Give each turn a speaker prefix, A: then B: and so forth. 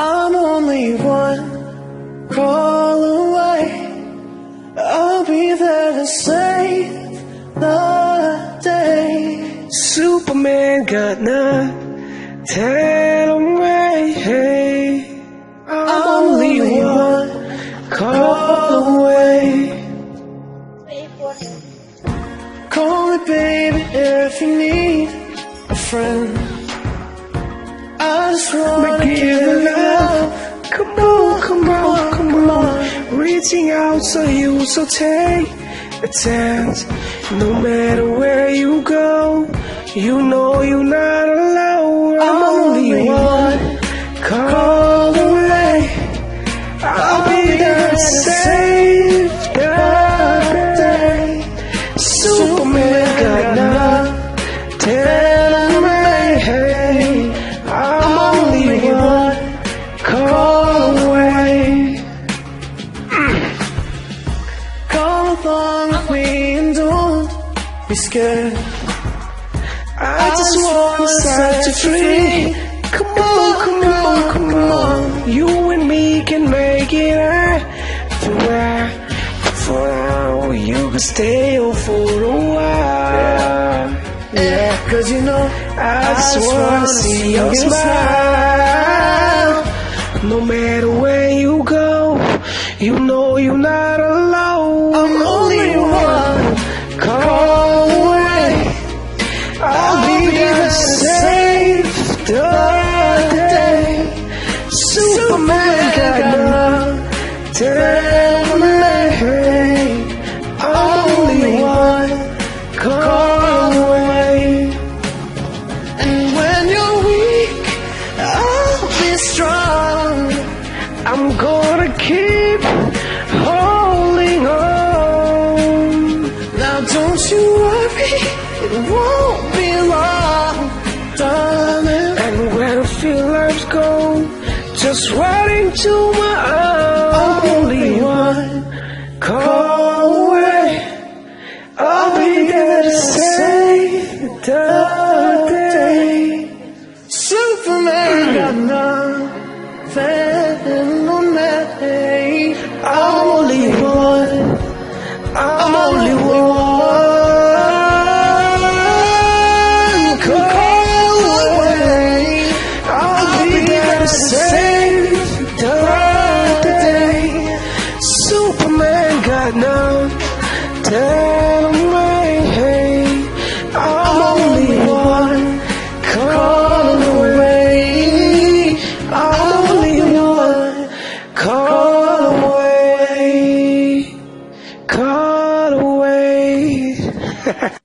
A: I'm only one call away. I'll be there to save the day.
B: Superman got nothing away. I'm only one call away.
A: Call me, baby, if you need a friend. I just wanna give you love.
B: Come on, come on, come on. Reaching out to you, so take a chance. No matter where you go, you know you're not alone.
A: I'm only one
B: call away. I'll be there to save the day. Superman got nothing away. I'm only one call away.
A: Come along with me and don't be scared.
B: I just wanna set you free. Come on, come on, come on. You and me can make it everywhere. For now, you can stay on for a while.
A: Yeah, 'cause you know
B: I just wanna see your smile. No matter where you go, you know you're not alone.
A: I'm only one
B: call away. I'll be there to save the day. Superman got nothing away. I'm only one call away.
A: And when you're weak, I'll be strong.
B: I'm gonna keep holding on.
A: Now don't you worry, it won't be long, darling.
B: And when I feel life's gone, just right into my arms. I'm only one call away. I'll be there to save the day.
A: Superman got nothing on me.
B: I'm only one. I'm only one call away. I'll be there to save the day. Superman got nothing away. I'm only one call away. I'm only one call away. Call away.